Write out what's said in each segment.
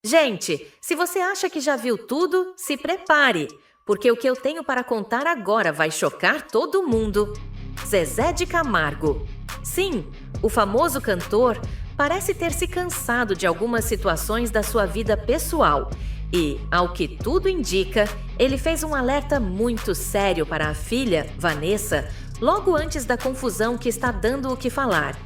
Gente, se você acha que já viu tudo, se prepare, porque o que eu tenho para contar agora vai chocar todo mundo. Zezé de Camargo. Sim, o famoso cantor parece ter se cansado de algumas situações da sua vida pessoal e, ao que tudo indica, ele fez um alerta muito sério para a filha, Vanessa, logo antes da confusão que está dando o que falar.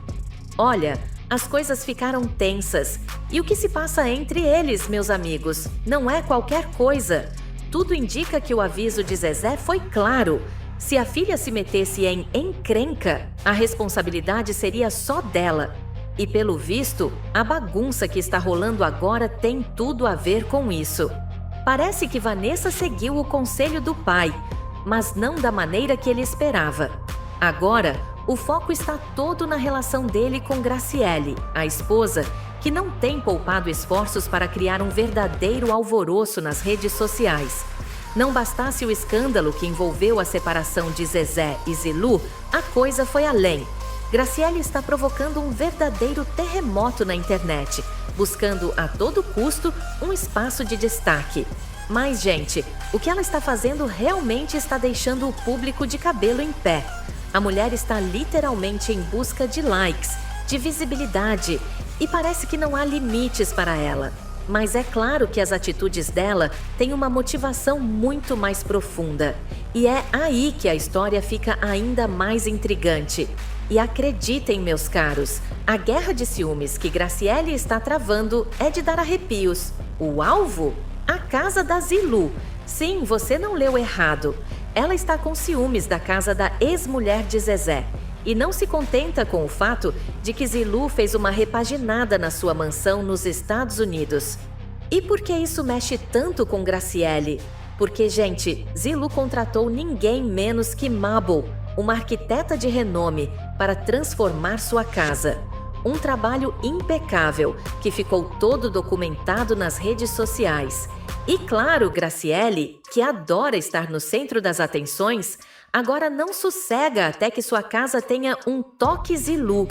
Olha, as coisas ficaram tensas. E o que se passa entre eles, meus amigos, não é qualquer coisa. Tudo indica que o aviso de Zezé foi claro. Se a filha se metesse em encrenca, a responsabilidade seria só dela. E pelo visto, a bagunça que está rolando agora tem tudo a ver com isso. Parece que Vanessa seguiu o conselho do pai, mas não da maneira que ele esperava. Agora, o foco está todo na relação dele com Graciele, a esposa, que não tem poupado esforços para criar um verdadeiro alvoroço nas redes sociais. Não bastasse o escândalo que envolveu a separação de Zezé e Zilu, a coisa foi além. Graciele está provocando um verdadeiro terremoto na internet, buscando a todo custo um espaço de destaque. Mas, gente, o que ela está fazendo realmente está deixando o público de cabelo em pé. A mulher está literalmente em busca de likes, de visibilidade, e parece que não há limites para ela. Mas é claro que as atitudes dela têm uma motivação muito mais profunda. E é aí que a história fica ainda mais intrigante. E acreditem, meus caros, a guerra de ciúmes que Graciele está travando é de dar arrepios. O alvo? A casa da Zilu. Sim, você não leu errado. Ela está com ciúmes da casa da ex-mulher de Zezé e não se contenta com o fato de que Zilu fez uma repaginada na sua mansão nos Estados Unidos. E por que isso mexe tanto com Graciele? Porque, gente, Zilu contratou ninguém menos que Mabel, uma arquiteta de renome, para transformar sua casa. Um trabalho impecável que ficou todo documentado nas redes sociais. E claro, Graciele, que adora estar no centro das atenções, agora não sossega até que sua casa tenha um toque Zilu.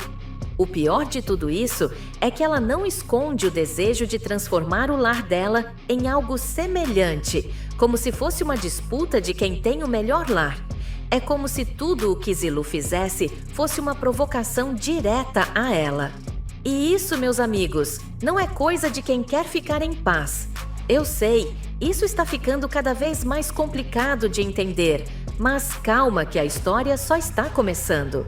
O pior de tudo isso é que ela não esconde o desejo de transformar o lar dela em algo semelhante, como se fosse uma disputa de quem tem o melhor lar. É como se tudo o que Zilu fizesse fosse uma provocação direta a ela. E isso, meus amigos, não é coisa de quem quer ficar em paz. Eu sei, isso está ficando cada vez mais complicado de entender, mas calma que a história só está começando.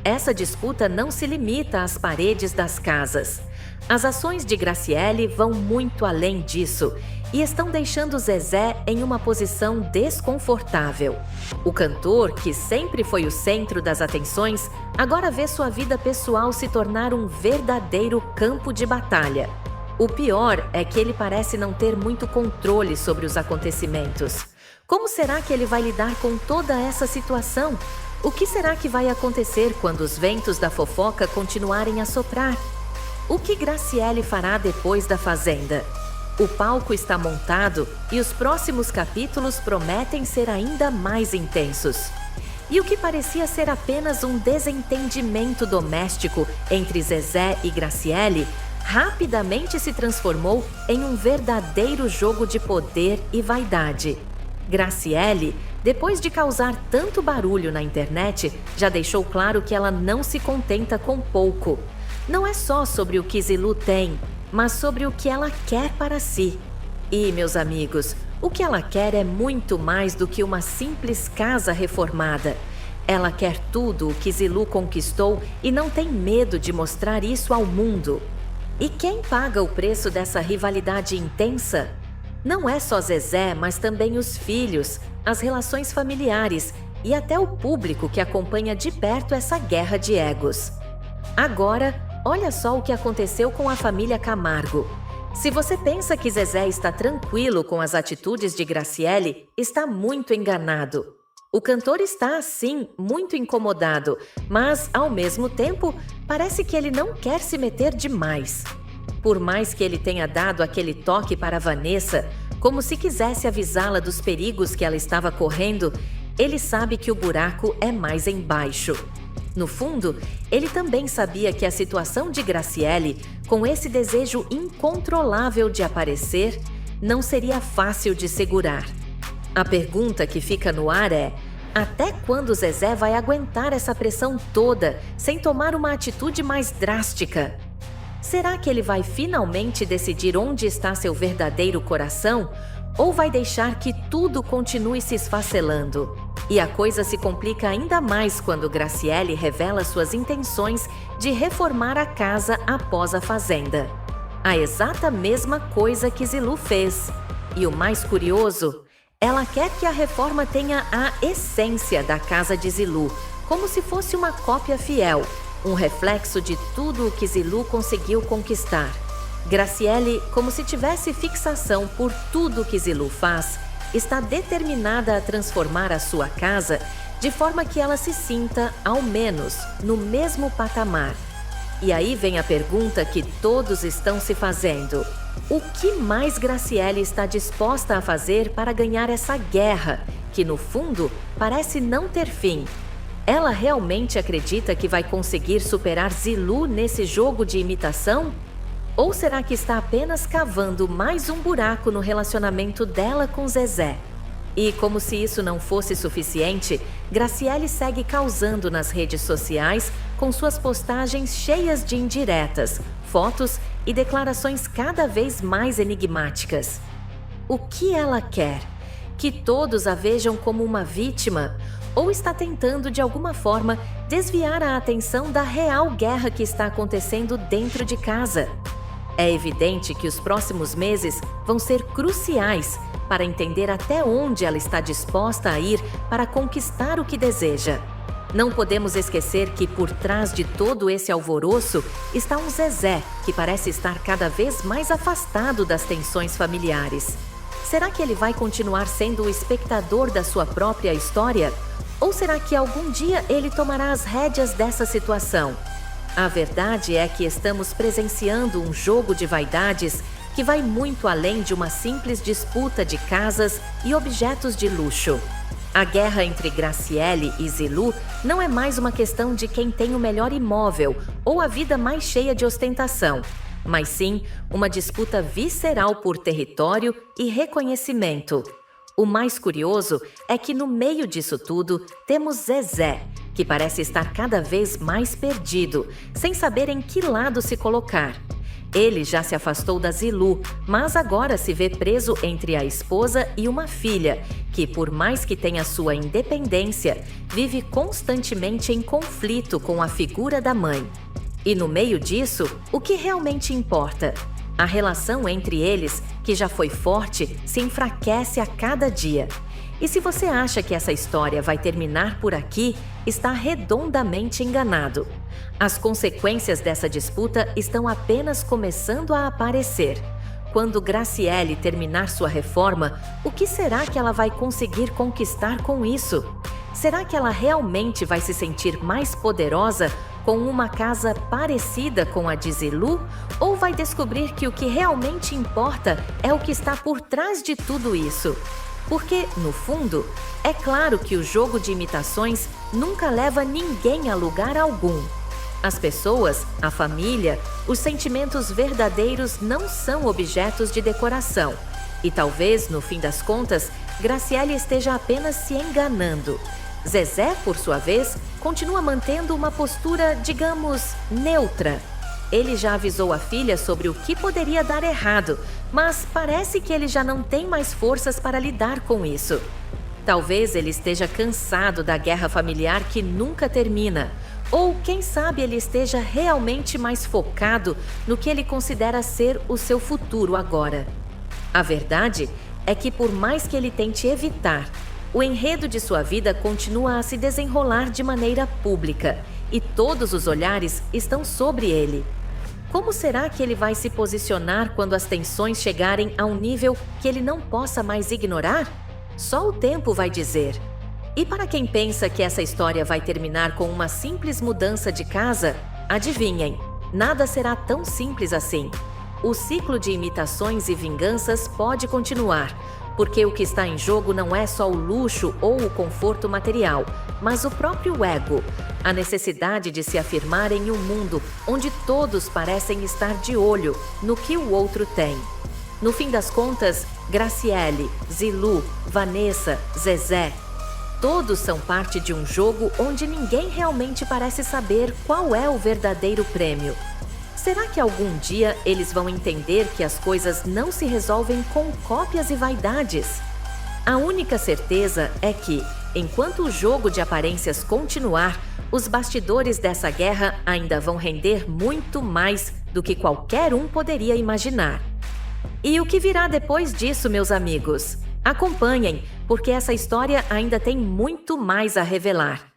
Essa disputa não se limita às paredes das casas. As ações de Graciele vão muito além disso e estão deixando Zezé em uma posição desconfortável. O cantor, que sempre foi o centro das atenções, agora vê sua vida pessoal se tornar um verdadeiro campo de batalha. O pior é que ele parece não ter muito controle sobre os acontecimentos. Como será que ele vai lidar com toda essa situação? O que será que vai acontecer quando os ventos da fofoca continuarem a soprar? O que Graciele fará depois da Fazenda? O palco está montado e os próximos capítulos prometem ser ainda mais intensos. E o que parecia ser apenas um desentendimento doméstico entre Zezé e Graciele rapidamente se transformou em um verdadeiro jogo de poder e vaidade. Graciele, depois de causar tanto barulho na internet, já deixou claro que ela não se contenta com pouco. Não é só sobre o que Zilu tem, mas sobre o que ela quer para si. E, meus amigos, o que ela quer é muito mais do que uma simples casa reformada. Ela quer tudo o que Zilu conquistou e não tem medo de mostrar isso ao mundo. E quem paga o preço dessa rivalidade intensa? Não é só Zezé, mas também os filhos, as relações familiares e até o público que acompanha de perto essa guerra de egos. Agora, olha só o que aconteceu com a família Camargo. Se você pensa que Zezé está tranquilo com as atitudes de Graciele, está muito enganado. O cantor está, sim, muito incomodado, mas, ao mesmo tempo, parece que ele não quer se meter demais. Por mais que ele tenha dado aquele toque para Vanessa, como se quisesse avisá-la dos perigos que ela estava correndo, ele sabe que o buraco é mais embaixo. No fundo, ele também sabia que a situação de Graciele, com esse desejo incontrolável de aparecer, não seria fácil de segurar. A pergunta que fica no ar é: até quando Zezé vai aguentar essa pressão toda sem tomar uma atitude mais drástica? Será que ele vai finalmente decidir onde está seu verdadeiro coração? Ou vai deixar que tudo continue se esfacelando? E a coisa se complica ainda mais quando Graciele revela suas intenções de reformar a casa após a fazenda. A exata mesma coisa que Zilu fez. E o mais curioso, ela quer que a reforma tenha a essência da casa de Zilu, como se fosse uma cópia fiel, um reflexo de tudo o que Zilu conseguiu conquistar. Graciele, como se tivesse fixação por tudo que Zilu faz, está determinada a transformar a sua casa de forma que ela se sinta, ao menos, no mesmo patamar. E aí vem a pergunta que todos estão se fazendo: o que mais Graciele está disposta a fazer para ganhar essa guerra, que no fundo parece não ter fim? Ela realmente acredita que vai conseguir superar Zilu nesse jogo de imitação? Ou será que está apenas cavando mais um buraco no relacionamento dela com Zezé? E como se isso não fosse suficiente, Graciele segue causando nas redes sociais com suas postagens cheias de indiretas, fotos e declarações cada vez mais enigmáticas. O que ela quer? Que todos a vejam como uma vítima? Ou está tentando, de alguma forma, desviar a atenção da real guerra que está acontecendo dentro de casa? É evidente que os próximos meses vão ser cruciais para entender até onde ela está disposta a ir para conquistar o que deseja. Não podemos esquecer que por trás de todo esse alvoroço está um Zezé que parece estar cada vez mais afastado das tensões familiares. Será que ele vai continuar sendo o espectador da sua própria história? Ou será que algum dia ele tomará as rédeas dessa situação? A verdade é que estamos presenciando um jogo de vaidades que vai muito além de uma simples disputa de casas e objetos de luxo. A guerra entre Graciele e Zilu não é mais uma questão de quem tem o melhor imóvel ou a vida mais cheia de ostentação, mas sim uma disputa visceral por território e reconhecimento. O mais curioso é que no meio disso tudo temos Zezé, que parece estar cada vez mais perdido, sem saber em que lado se colocar. Ele já se afastou da Zilu, mas agora se vê preso entre a esposa e uma filha, que por mais que tenha sua independência, vive constantemente em conflito com a figura da mãe. E no meio disso, o que realmente importa? A relação entre eles, que já foi forte, se enfraquece a cada dia. E se você acha que essa história vai terminar por aqui, está redondamente enganado. As consequências dessa disputa estão apenas começando a aparecer. Quando Graciele terminar sua reforma, o que será que ela vai conseguir conquistar com isso? Será que ela realmente vai se sentir mais poderosa com uma casa parecida com a de Zilu? Ou vai descobrir que o que realmente importa é o que está por trás de tudo isso? Porque, no fundo, é claro que o jogo de imitações nunca leva ninguém a lugar algum. As pessoas, a família, os sentimentos verdadeiros não são objetos de decoração. E talvez, no fim das contas, Graciele esteja apenas se enganando. Zezé, por sua vez, continua mantendo uma postura, digamos, neutra. Ele já avisou a filha sobre o que poderia dar errado, mas parece que ele já não tem mais forças para lidar com isso. Talvez ele esteja cansado da guerra familiar que nunca termina, ou quem sabe ele esteja realmente mais focado no que ele considera ser o seu futuro agora. A verdade é que por mais que ele tente evitar, o enredo de sua vida continua a se desenrolar de maneira pública e todos os olhares estão sobre ele. Como será que ele vai se posicionar quando as tensões chegarem a um nível que ele não possa mais ignorar? Só o tempo vai dizer. E para quem pensa que essa história vai terminar com uma simples mudança de casa, adivinhem, nada será tão simples assim. O ciclo de imitações e vinganças pode continuar, Porque o que está em jogo não é só o luxo ou o conforto material, mas o próprio ego, a necessidade de se afirmar em um mundo onde todos parecem estar de olho no que o outro tem. No fim das contas, Graciele, Zilu, Vanessa, Zezé, todos são parte de um jogo onde ninguém realmente parece saber qual é o verdadeiro prêmio. Será que algum dia eles vão entender que as coisas não se resolvem com cópias e vaidades? A única certeza é que, enquanto o jogo de aparências continuar, os bastidores dessa guerra ainda vão render muito mais do que qualquer um poderia imaginar. E o que virá depois disso, meus amigos? Acompanhem, porque essa história ainda tem muito mais a revelar.